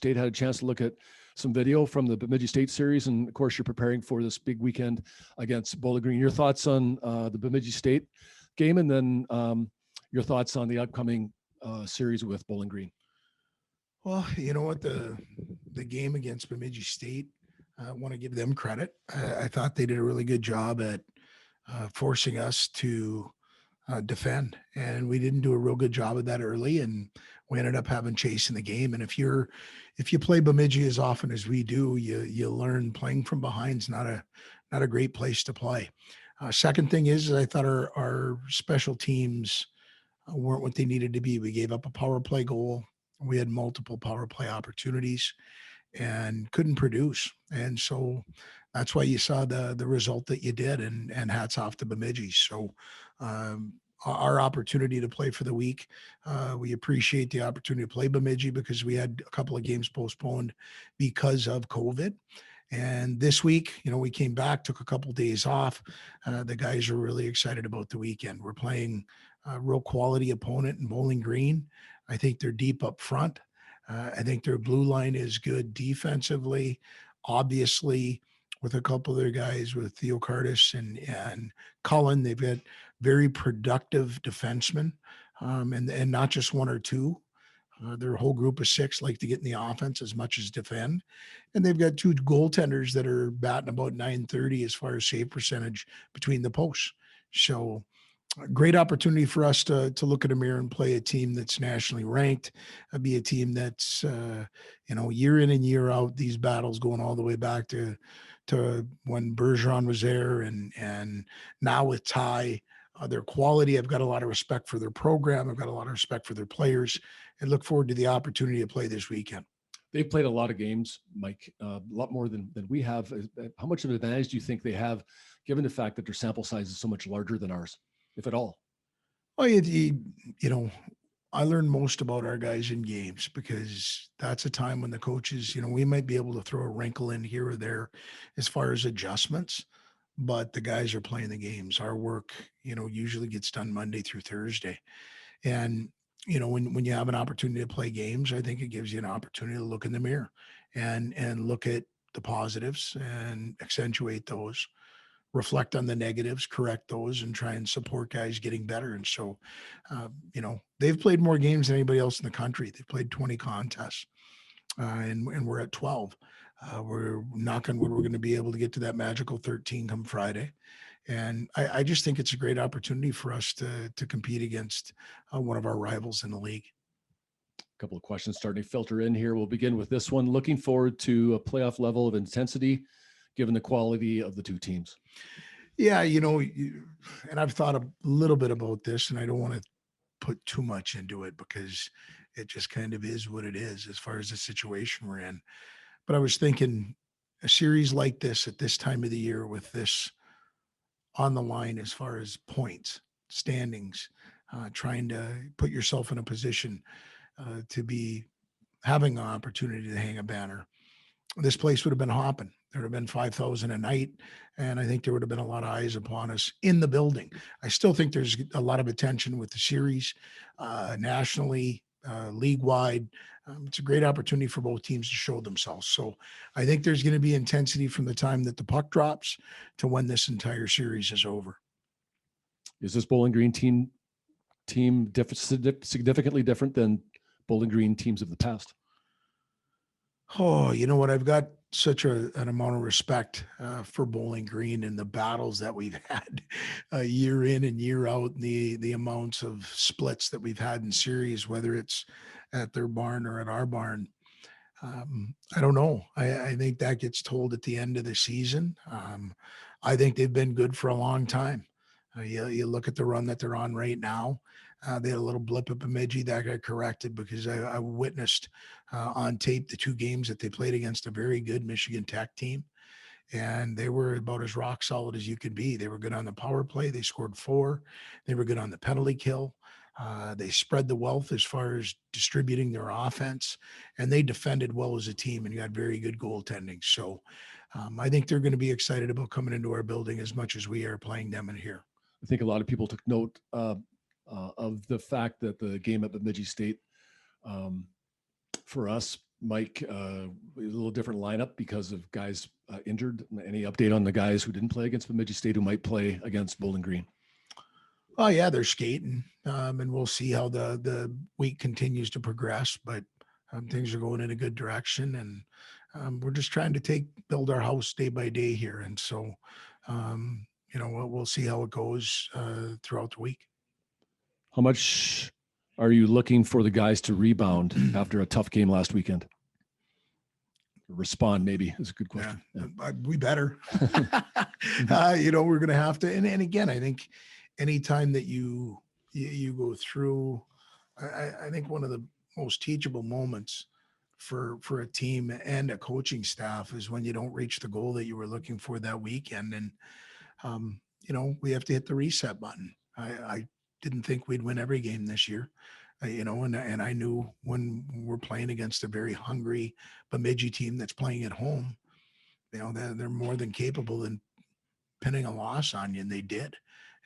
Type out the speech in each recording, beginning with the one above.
State had a chance to look at some video from the Bemidji State series, and of course, you're preparing for this big weekend against Bowling Green. Your thoughts on the Bemidji State game, and then your thoughts on the upcoming series with Bowling Green. Well, you know what, the game against Bemidji State, I want to give them credit. I thought they did a really good job at forcing us to defend, and we didn't do a real good job of that early, and we ended up having chase in the game. And if you play Bemidji as often as we do, you learn playing from behind is not a great place to play. Second thing is I thought our special teams weren't what they needed to be. We gave up a power play goal. We had multiple power play opportunities and couldn't produce. And so that's why you saw the result that you did, and hats off to Bemidji. So our opportunity to play for the week, we appreciate the opportunity to play Bemidji because we had a couple of games postponed because of COVID. And this week, we came back, took a couple of days off. The guys are really excited about the weekend. We're playing a real quality opponent in Bowling Green. I think they're deep up front. I think their blue line is good defensively. Obviously, with a couple of their guys, with Theo Cardis and Cullen, they've got very productive defensemen, and not just one or two. Their whole group of six like to get in the offense as much as defend. And they've got two goaltenders that are batting about .930 as far as save percentage between the posts. So a great opportunity for us to look at a mirror and play a team that's nationally ranked, be a team that's, year in and year out, these battles going all the way back to when Bergeron was there, and now with Ty, their quality. I've got a lot of respect for their program. I've got a lot of respect for their players, and look forward to the opportunity to play this weekend. They've played a lot of games, Mike, a lot more than we have. How much of an advantage do you think they have, given the fact that their sample size is so much larger than ours, if at all? Well, I learn most about our guys in games because that's a time when the coaches, we might be able to throw a wrinkle in here or there as far as adjustments, but the guys are playing the games. Our work, usually gets done Monday through Thursday. And, when you have an opportunity to play games, I think it gives you an opportunity to look in the mirror and look at the positives and accentuate those, reflect on the negatives, correct those, and try and support guys getting better. And so, they've played more games than anybody else in the country. They've played 20 contests, and we're at 12. We're knocking wood. We're going to be able to get to that magical 13 come Friday. And I just think it's a great opportunity for us to compete against one of our rivals in the league. A couple of questions starting to filter in here. We'll begin with this one. Looking forward to a playoff level of intensity, given the quality of the two teams. Yeah, and I've thought a little bit about this, and I don't want to put too much into it because it just kind of is what it is as far as the situation we're in. But I was thinking a series like this at this time of the year with this on the line as far as points, standings, trying to put yourself in a position to be having an opportunity to hang a banner. This place would have been hopping. There would have been 5,000 a night, and I think there would have been a lot of eyes upon us in the building. I still think there's a lot of attention with the series, nationally, league-wide. It's a great opportunity for both teams to show themselves. So I think there's going to be intensity from the time that the puck drops to when this entire series is over. Is this Bowling Green team significantly different than Bowling Green teams of the past? Oh, you know what? I've got such an amount of respect for Bowling Green and the battles that we've had year in and year out, and the amounts of splits that we've had in series, whether it's at their barn or at our barn. I don't know. I think that gets told at the end of the season. I think they've been good for a long time. You look at the run that they're on right now. They had a little blip at Bemidji that got corrected because I witnessed on tape the two games that they played against a very good Michigan Tech team. And they were about as rock solid as you could be. They were good on the power play. They scored 4. They were good on the penalty kill. They spread the wealth as far as distributing their offense, and they defended well as a team and got very good goaltending. So I think they're going to be excited about coming into our building as much as we are playing them in here. I think a lot of people took note of the fact that the game at Bemidji State, for us, Mike, a little different lineup because of guys injured. Any update on the guys who didn't play against Bemidji State who might play against Bowling Green? Oh yeah, they're skating, and we'll see how the week continues to progress. But things are going in a good direction, and we're just trying to build our house day by day here. And so, we'll see how it goes throughout the week. How much are you looking for the guys to rebound after a tough game last weekend? Respond maybe is a good question. Yeah. We better. We're going to have to. And again, I think anytime that you go through, I think one of the most teachable moments for a team and a coaching staff is when you don't reach the goal that you were looking for that weekend. And we have to hit the reset button. I didn't think we'd win every game this year. And I knew when we're playing against a very hungry Bemidji team that's playing at home, they're more than capable in pinning a loss on you, and they did.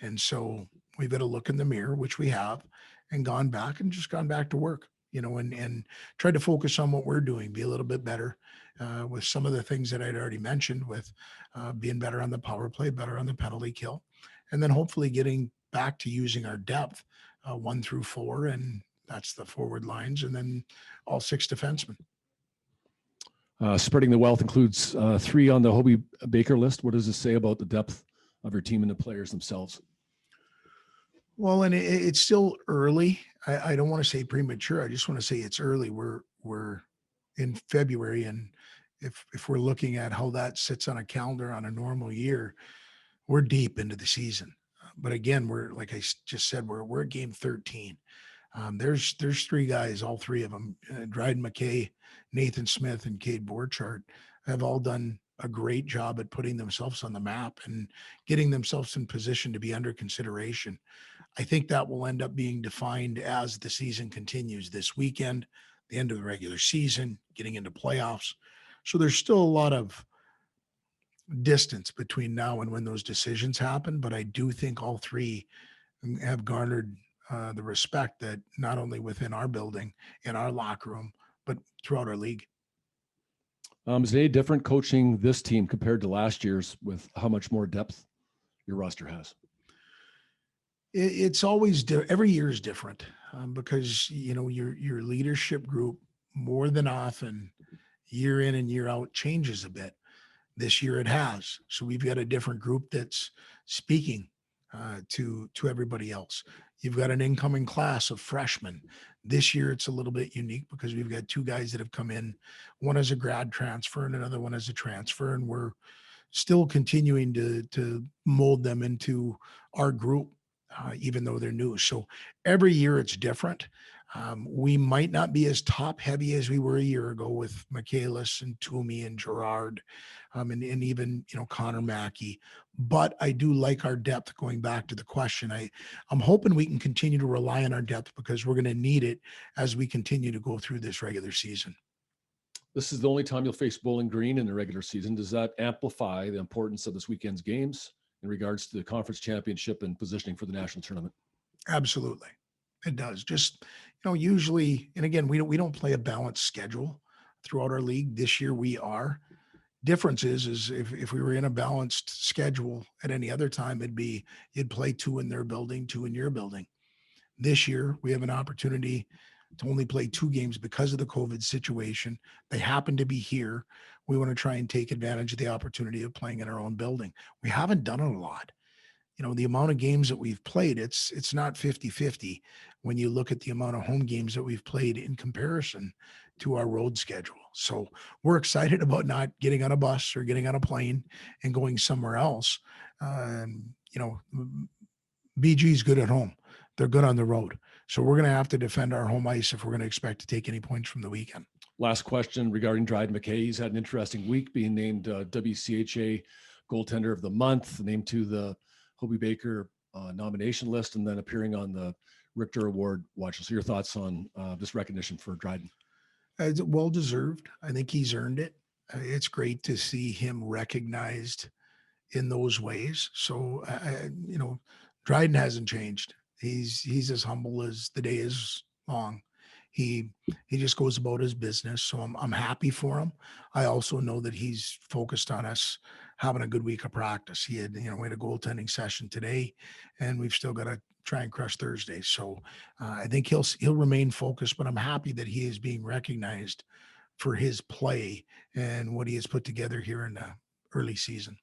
And so we've got to look in the mirror, which we have, and gone back to work, and tried to focus on what we're doing, be a little bit better with some of the things that I'd already mentioned, with being better on the power play, better on the penalty kill, and then hopefully getting back to using our depth 1 through 4, and that's the forward lines, and then all 6 defensemen. Spreading the wealth includes 3 on the Hobey Baker list. What does this say about the depth of your team and the players themselves? Well, and it's still early. I don't want to say premature. I just want to say it's early. We're in February, and if we're looking at how that sits on a calendar on a normal year, we're deep into the season. But again, we're, like I just said, we're at game 13. There's 3 guys, all 3 of them, Dryden McKay, Nathan Smith, and Cade Borchardt, have all done a great job at putting themselves on the map and getting themselves in position to be under consideration. I think that will end up being defined as the season continues this weekend, the end of the regular season, getting into playoffs. So there's still a lot of distance between now and when those decisions happen. But I do think all 3 have garnered the respect that not only within our building, in our locker room, but throughout our league. Is it any different coaching this team compared to last year's with how much more depth your roster has? It's always every year is different because your leadership group more than often, year in and year out, changes a bit. This year it has. So we've got a different group that's speaking to everybody else. You've got an incoming class of freshmen. This year it's a little bit unique because we've got 2 guys that have come in, one as a grad transfer and another one as a transfer, and we're still continuing to mold them into our group, even though they're new. So every year it's different. We might not be as top heavy as we were a year ago with Michaelis and Toomey and Gerard, and even Connor Mackey. But I do like our depth. Going back to the question, I'm hoping we can continue to rely on our depth because we're going to need it as we continue to go through this regular season. This is the only time you'll face Bowling Green in the regular season. Does that amplify the importance of this weekend's games in regards to the conference championship and positioning for the national tournament? Absolutely. It does. Just, usually, and again, we don't play a balanced schedule throughout our league. This year we are. Difference is if we were in a balanced schedule at any other time, you'd play 2 in their building, 2 in your building. This year we have an opportunity to only play 2 games because of the COVID situation. They happen to be here. We want to try and take advantage of the opportunity of playing in our own building. We haven't done it a lot. The amount of games that we've played, it's not 50-50 when you look at the amount of home games that we've played in comparison to our road schedule. So we're excited about not getting on a bus or getting on a plane and going somewhere else. BG's good at home. They're good on the road. So we're going to have to defend our home ice if we're going to expect to take any points from the weekend. Last question regarding Dryden McKay. He's had an interesting week, being named WCHA Goaltender of the Month, named to the Hobey Baker nomination list, and then appearing on the Richter Award watch. So your thoughts on this recognition for Dryden? It's well deserved. I think he's earned it. It's great to see him recognized in those ways. So, Dryden hasn't changed. He's as humble as the day is long. he just goes about his business. So I'm happy for him. I also know that he's focused on us having a good week of practice. We had a goaltending session today, and we've still got to try and crush Thursday. So I think he'll remain focused. But I'm happy that he is being recognized for his play and what he has put together here in the early season.